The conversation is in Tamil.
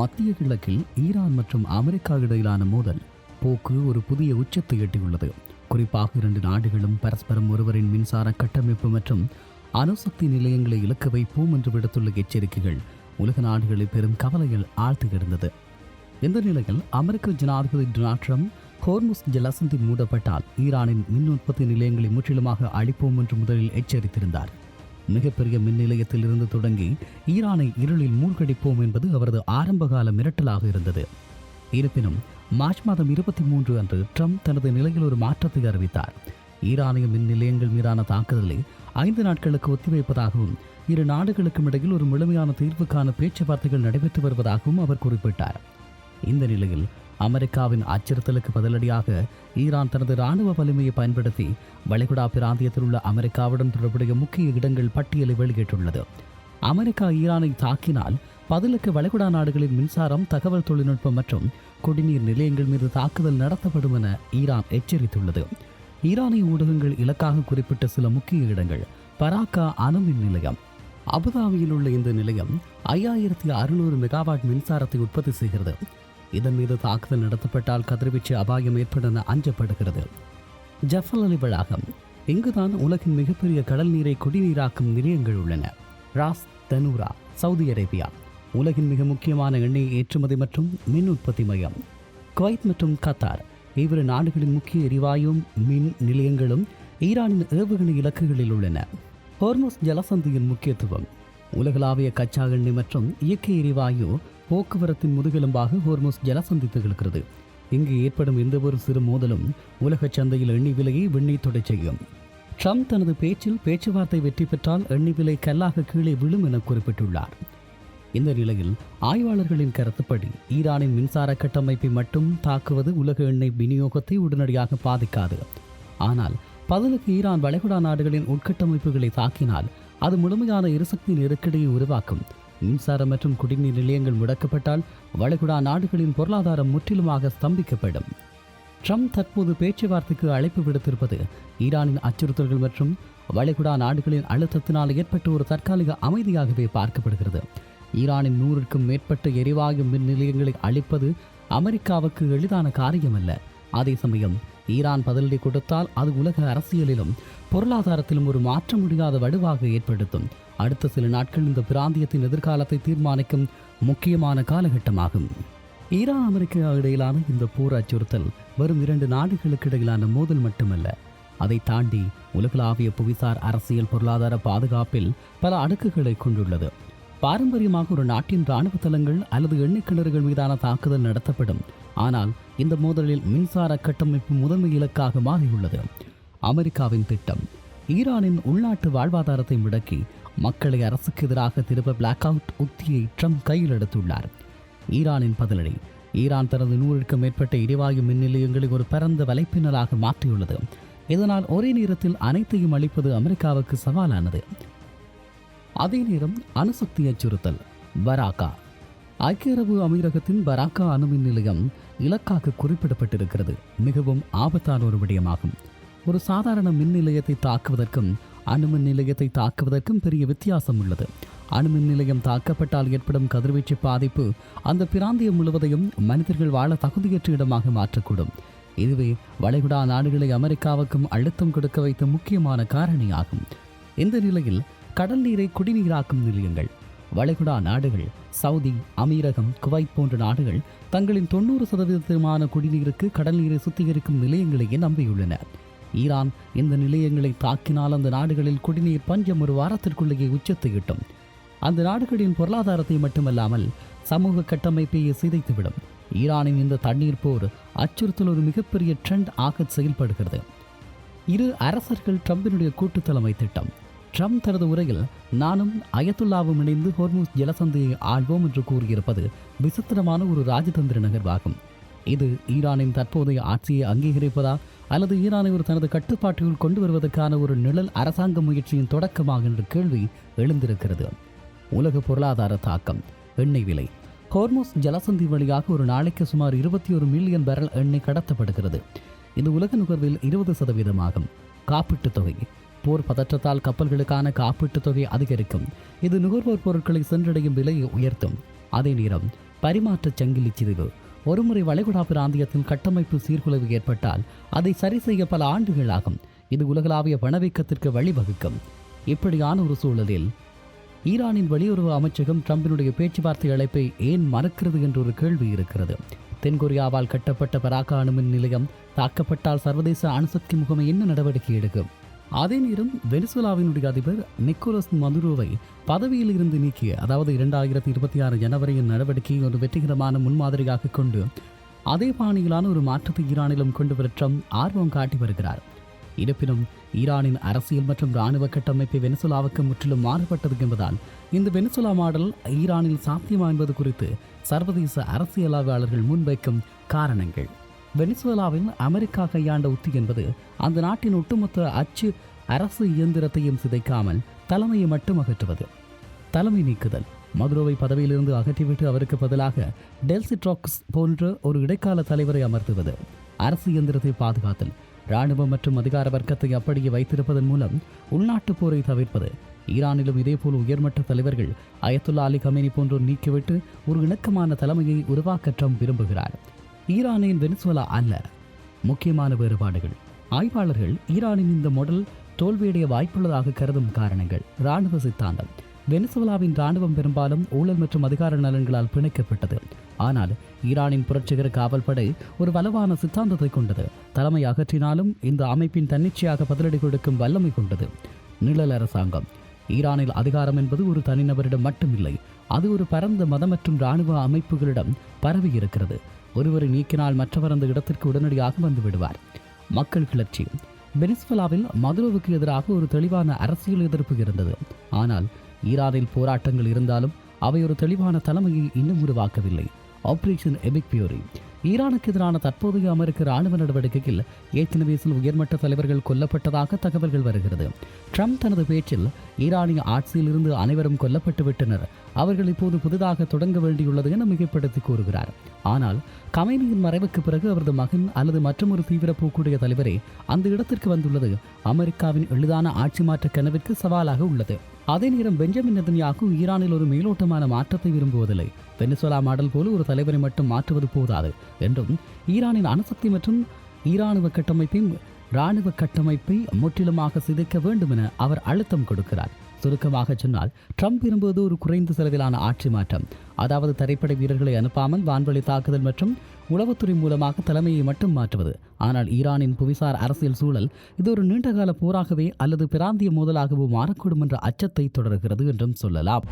மத்திய கிழக்கில் ஈரான் மற்றும் அமெரிக்கா இடையிலான மோதல் போக்கு ஒரு புதிய உச்சத்தை எட்டியுள்ளது. குறிப்பாக இரண்டு நாடுகளும் பரஸ்பரம் ஒருவரின் மின்சார கட்டமைப்பு மற்றும் அணுசக்தி நிலையங்களை இலக்கு வைப்போம் என்று விடுத்துள்ள எச்சரிக்கைகள் உலக நாடுகளை பெரும் கவலையில் ஆழ்த்தியிருந்தது. இந்த நிலையில் அமெரிக்க ஜனாதிபதி டொனால்ட் ட்ரம்ப் ஹோர்முஸ் ஜலசந்தி மூடப்பட்டால் ஈரானின் மின் உற்பத்தி நிலையங்களை முற்றிலுமாக அழிப்போம் என்று முதலில் எச்சரித்திருந்தார். மிகப்பெரிய மின் நிலையத்தில் இருந்து தொடங்கி ஈரானை இருளில் மூழ்கடிப்போம் என்பது அவரது ஆரம்பகால மிரட்டலாக இருந்தது. இருப்பினும் மார்ச் மாதம் 23 அன்று ட்ரம்ப் தனது நிலையில் ஒரு மாற்றத்தை அறிவித்தார். ஈரானிய மின் நிலையங்கள் மீதான தாக்குதலை 5 நாட்களுக்கு ஒத்திவைப்பதாகவும் இரு நாடுகளுக்கும் இடையில் ஒரு முழுமையான தீர்வுக்கான பேச்சுவார்த்தைகள் நடைபெற்று வருவதாகவும் அவர் குறிப்பிட்டார். இந்த நிலையில் அமெரிக்காவின் அச்சுறுத்தலுக்கு பதிலடியாக ஈரான் தனது இராணுவ வலிமையை பயன்படுத்தி வளைகுடா பிராந்தியத்தில் உள்ள அமெரிக்காவுடன் தொடர்புடைய முக்கிய இடங்கள் பட்டியலை வெளியிட்டுள்ளது. அமெரிக்கா ஈரானை தாக்கினால் பதிலுக்கு வளைகுடா நாடுகளின் மின்சாரம், தகவல் தொழில்நுட்பம் மற்றும் குடிநீர் நிலையங்கள் மீது தாக்குதல் நடத்தப்படும் என ஈரான் எச்சரித்துள்ளது. ஈரானிய ஊடகங்கள் இலக்காக குறிப்பிட்ட சில முக்கிய இடங்கள்: பராக்கா அணுமின் நிலையம். அபுதாபியில் உள்ள இந்த நிலையம் 5600 மெகாவாட் மின்சாரத்தை உற்பத்தி செய்கிறது. இதன் மீது தாக்குதல் நடத்தப்பட்டால் கதிர்வீச்சு அபாயம் ஏற்படும் என அஞ்சப்படுகிறது. ஜஃபல் அலி வளாகம். இங்குதான் உலகின் மிகப்பெரிய கடல் நீரை குடிநீராக்கும் நிலையங்கள் உள்ளன. ராஸ் தனூரா, சவுதி அரேபியா. உலகின் மிக முக்கியமான எண்ணெய் ஏற்றுமதி மற்றும் மின் உற்பத்தி மையம். குவைத் மற்றும் கத்தார். இவ்விரு நாடுகளின் முக்கிய எரிவாயு மின் நிலையங்களும் ஈரானின் ஏவுகணை இலக்குகளில் உள்ளன. ஹோர்முஸ் ஜலசந்தியின் முக்கியத்துவம். உலகளாவிய கச்சா எண்ணெய் மற்றும் இயற்கை எரிவாயு போக்குவரத்தின் முதுகெலும்பாக ஹோர்முஸ் ஜலசந்தி திகழ்கிறது. இங்கு ஏற்படும் எந்தவொரு சிறு மோதலும் உலக சந்தையில் எண்ணெய் விலையை விண்ணை தொடை செய்யும். ட்ரம்ப் தனது பேச்சில் பேச்சுவார்த்தை வெற்றி பெற்றால் எண்ணெய் விலை கல்லாக கீழே விழும் என குறிப்பிட்டுள்ளார். இந்த நிலையில் ஆய்வாளர்களின் கருத்துப்படி ஈரானின் மின்சார கட்டமைப்பை மட்டும் தாக்குவது உலக எண்ணெய் விநியோகத்தை உடனடியாக பாதிக்காது. ஆனால் பதிலுக்கு ஈரான் வளைகுடா நாடுகளின் உட்கட்டமைப்புகளை தாக்கினால் அது முழுமையான எரிசக்தி நெருக்கடியை உருவாக்கும். மின்சாரம் மற்றும் குடிநீர் நிலையங்கள் முடக்கப்பட்டால் வளைகுடா நாடுகளின் பொருளாதாரம் முற்றிலுமாக ஸ்தம்பிக்கப்படும். ட்ரம்ப் தற்போது பேச்சுவார்த்தைக்கு அழைப்பு விடுத்திருப்பது ஈரானின் அச்சுறுத்தல்கள் மற்றும் வளைகுடா நாடுகளின் அழுத்தத்தினால் ஏற்பட்ட ஒரு தற்காலிக அமைதியாகவே பார்க்கப்படுகிறது. ஈரானின் 100க்கும் மேற்பட்ட எரிவாயு மின் நிலையங்களை அழிப்பது அமெரிக்காவுக்கு எளிதான காரியமல்ல. அதே சமயம் ஈரான் பதிலடி கொடுத்தால் அது உலக அரசியலிலும் பொருளாதாரத்திலும் ஒரு மாற்ற முடியாத வடுவாக ஏற்படுத்தும். அடுத்த சில நாட்கள் இந்த பிராந்தியத்தின் எதிர்காலத்தை தீர்மானிக்கும் முக்கியமான காலகட்டமாகும். ஈரான் அமெரிக்கா இடையிலான இந்த போர் அச்சுறுத்தல் வெறும் 2 நாடுகளுக்கு இடையிலான மோதல் மட்டுமல்ல, அதை தாண்டி உலகளாவிய புவிசார் அரசியல் பொருளாதார பாதுகாப்பில் பல அடுக்குகளை கொண்டுள்ளது. பாரம்பரியமாக ஒரு நாட்டின் இராணுவ தளங்கள் அல்லது எண்ணெய் கிணறுகள் மீதான தாக்குதல் நடத்தப்படும். ஆனால் இந்த மோதலில் மின்சார கட்டமைப்பு முதன்மை இலக்காக மாறியுள்ளது. அமெரிக்காவின் திட்டம். ஈரானின் உள்நாட்டு வாழ்வாதாரத்தை முடக்கி மக்களை அரசுக்கு எதிராக திருப்ப பிளாக் அவுட் உத்தியை ட்ரம்ப் கையில் எடுத்துள்ளார். ஈரானின் பதிலடி. ஈரான் தனது 100க்கும் மேற்பட்ட எரிவாயு மின் நிலையங்களை ஒரு பரந்த வலைப்பின்னலாக மாற்றியுள்ளது. இதனால் ஒரே நேரத்தில் அனைத்தையும் அளிப்பது அமெரிக்காவுக்கு சவாலானது. அதே நேரம் அணுசக்தி அச்சுறுத்தல். பராக்கா. ஐக்கிய அரபு அமீரகத்தின் பராக்கா அணுமின் நிலையம் இலக்காக குறிப்பிடப்பட்டிருக்கிறது. மிகவும் ஆபத்தான ஒரு விடயமாகும். ஒரு சாதாரண மின் நிலையத்தை தாக்குவதற்கும் அணுமின் நிலையத்தை தாக்குவதற்கும் பெரிய வித்தியாசம் உள்ளது. அணுமின் நிலையம் தாக்கப்பட்டால் ஏற்படும் கதிர்வீச்சு பாதிப்பு அந்த பிராந்தியம் முழுவதையும் மனிதர்கள் வாழ தகுதியற்ற இடமாக மாற்றக்கூடும். இதுவே வளைகுடா நாடுகளை அமெரிக்காவுக்கும் அழுத்தம் கொடுக்க வைத்த முக்கியமான காரணியாகும். இந்த நிலையில் கடல் நீரை குடிநீராக்கும் நிலையங்கள். வளைகுடா நாடுகள் சவுதி, அமீரகம், குவைத் போன்ற நாடுகள் தங்களின் 90% குடிநீருக்கு கடல் நீரை சுத்திகரிக்கும் நிலையங்களையே நம்பியுள்ளன. ஈரான் இந்த நிலையங்களை தாக்கினால் அந்த நாடுகளில் குடிநீர் பஞ்சம் ஒரு வாரத்திற்குள்ளேயே உச்சத்தை எட்டும். அந்த நாடுகளின் பொருளாதாரத்தை மட்டுமல்லாமல் சமூக கட்டமைப்பையே சிதைத்துவிடும். ஈரானின் இந்த தண்ணீர் போர் அச்சுறுத்தல் ஒரு மிகப்பெரிய ட்ரெண்ட் ஆக செயல்படுகிறது. இரு அரசர்கள் ட்ரம்பினுடைய கூட்டு தலைமை திட்டம். ட்ரம்ப் தனது உரையில் நானும் அயத்துல்லாவும் இணைந்து ஹோர்முஸ் ஜலசந்தியை ஆள்வோம் என்று கூறியிருப்பது விசித்திரமான ஒரு ராஜதந்திர நகர்வாகும். இது ஈரானின் தற்போதைய ஆட்சியை அங்கீகரிப்பதா அல்லது ஈரானை ஒரு தனது கட்டுப்பாட்டுக்குள் கொண்டு வருவதற்கான ஒரு நிழல் அரசாங்க முயற்சியின் தொடக்கமாக என்ற கேள்வி எழுந்திருக்கிறது. உலக பொருளாதார தாக்கம். எண்ணெய் விலை. ஹோர்முஸ் ஜலசந்தி வழியாக ஒரு நாளைக்கு சுமார் 21 மில்லியன் பேரல் எண்ணெய் கடத்தப்படுகிறது. இது உலக நுகர்வில் 20% ஆகும். காப்பீட்டுத் தொகை. போர் பதற்றத்தால் கப்பல்களுக்கான காப்பீட்டுத் தொகை அதிகரிக்கும். இது நுகர்வோர் பொருட்களை சென்றடையும் விலையை உயர்த்தும். அதே நேரம் பரிமாற்ற சங்கிலி சிதைவு. ஒருமுறை வளைகுடா பிராந்தியத்தில் கட்டமைப்பு சீர்குலைவு ஏற்பட்டால் அதை சரி செய்ய பல ஆண்டுகள் ஆகும். இது உலகளாவிய பணவீக்கத்திற்கு வழிவகுக்கும். இப்படியான ஒரு சூழலில் ஈரானின் வெளியுறவு அமைச்சகம் ட்ரம்பினுடைய பேச்சுவார்த்தை அழைப்பை ஏன் மறுக்கிறது என்ற ஒரு கேள்வி இருக்கிறது. தென்கொரியாவால் கட்டப்பட்ட பராக்கா அணுமின் நிலையம் தாக்கப்பட்டால் சர்வதேச அணுசக்தி முகமை என்ன நடவடிக்கை எடுக்கும்? அதே நேரம் வெனிசுலாவினுடைய அதிபர் நிக்கோலஸ் மதுரோவை பதவியில் இருந்து நீக்கிய, அதாவது 2026 ஜனவரியின் நடவடிக்கையை ஒரு வெற்றிகரமான முன்மாதிரியாக கொண்டு அதே பாணியிலான ஒரு மாற்றத்தை ஈரானிலும் கொண்டு வர ட்ரம்ப் ஆர்வம் காட்டி வருகிறார். இருப்பினும் ஈரானின் அரசியல் மற்றும் இராணுவ கட்டமைப்பு வெனிசுலாவுக்கு முற்றிலும் மாறுபட்டது என்பதால் இந்த வெனிசுலா மாடல் ஈரானில் சாத்தியமா என்பது குறித்து சர்வதேச அரசியலாளர்கள் முன்வைக்கும் காரணங்கள். வெனிசுலாவில் அமெரிக்கா கையாண்ட உத்தி என்பது அந்த நாட்டின் ஒட்டுமொத்த அச்சு அரசு இயந்திரத்தையும் சிதைக்காமல் தலைமையை மட்டும் அகற்றுவது. தலைமை நீக்குதல். மதுரோவை பதவியிலிருந்து அகற்றிவிட்டு அவருக்கு பதிலாக டெல்சி ட்ராக்ஸ் போன்ற ஒரு இடைக்கால தலைவரை அமர்த்துவது. அரசு இயந்திரத்தை பாதுகாத்தல். இராணுவம் மற்றும் அதிகார வர்க்கத்தை அப்படியே வைத்திருப்பதன் மூலம் உள்நாட்டு போரை தவிர்ப்பது. ஈரானிலும் இதேபோல் உயர்மட்ட தலைவர்கள் அயத்துல்லா அலி கமேனி போன்றோர் நீக்கிவிட்டு ஒரு இணக்கமான தலைமையை உருவாக்க ட்ரம்ப் விரும்புகிறார். ஈரானின் வெனிசுலா அல்ல. முக்கியமான வேறுபாடுகள். ஆய்வாளர்கள் ஈரானின் இந்த மாடல் தோல்வியடைய வாய்ப்புள்ளதாக கருதும் காரணங்கள். இராணுவ சித்தாந்தம். வெனிசுலாவின் இராணுவம் பெரும்பாலும் ஊழல் மற்றும் அதிகார நலன்களால் பிணைக்கப்பட்டது. ஆனால் ஈரானின் புரட்சிகர காவல் படை ஒரு வலுவான சித்தாந்தத்தை கொண்டது. தலைமை அகற்றினாலும் இந்த அமைப்பின் தன்னிச்சையாக பதிலடி கொடுக்கும் வல்லமை கொண்டது. நிழல் அரசாங்கம். ஈரானில் அதிகாரம் என்பது ஒரு தனிநபரிடம் மட்டுமில்லை, அது ஒரு பரந்த மத மற்றும் இராணுவ அமைப்புகளிடம் பரவி இருக்கிறது. ஒருவரை நீக்கினால் மற்றவர் அந்த இடத்திற்கு உடனடியாக வந்து விடுவார். மக்கள் கிளர்ச்சி. வெனிசுலாவில் மதுரோவுக்கு எதிராக ஒரு தெளிவான அரசியல் எதிர்ப்பு இருந்தது. ஆனால் ஈரானில் போராட்டங்கள் இருந்தாலும் அவை ஒரு தெளிவான தலைமையை இன்னும் உருவாக்கவில்லை. Operation epic fury. ஈரானுக்கு எதிரான தற்போதைய அமெரிக்க இராணுவ நடவடிக்கையில் ஏற்கனவே சில உயர்மட்ட தலைவர்கள் கொல்லப்பட்டதாக தகவல்கள் வருகிறது. ட்ரம்ப் தனது பேச்சில் ஈரானிய ஆட்சியில் இருந்து அனைவரும் கொல்லப்பட்டு விட்டனர், அவர்கள் இப்போது புதிதாக தொடங்க வேண்டியுள்ளது என மிகைப்படுத்தி கூறுகிறார். ஆனால் கமேனியின் மறைவுக்கு பிறகு அவரது மகன் அல்லது மற்றொரு தீவிர போக்குடைய தலைவரே அந்த இடத்திற்கு வந்துள்ளது அமெரிக்காவின் எளிதான ஆட்சி மாற்ற கனவிற்கு சவாலாக உள்ளது. அதே நேரம் பெஞ்சமின் நெதன்யாகு ஈரானில் ஒரு மேலோட்டமான மாற்றத்தை விரும்புவதில்லை. வெனிசுலா மாடல் போல ஒரு தலைவரை மட்டும் மாற்றுவது போதாது என்றும் ஈரானின் அணுசக்தி மற்றும் இராணுவ கட்டமைப்பை முற்றிலுமாக சிதைக்க வேண்டும் என அவர் அழுத்தம் கொடுக்கிறார். சுருக்கமாக சொன்னால் ட்ரம்ப் விரும்புவது ஒரு குறைந்த செலவிலான ஆட்சி மாற்றம். அதாவது தரைப்படை வீரர்களை அனுப்பாமல் வான்வழி தாக்குதல் மற்றும் உளவுத்துறை மூலமாக தலைமையை மட்டும் மாற்றுவது. ஆனால் ஈரானின் புவிசார் அரசியல் சூழல் இது ஒரு நீண்டகால போராகவே அல்லது பிராந்திய மோதலாகவோ மாறக்கூடும் என்ற அச்சத்தை தொடர்கிறது என்றும் சொல்லலாம்.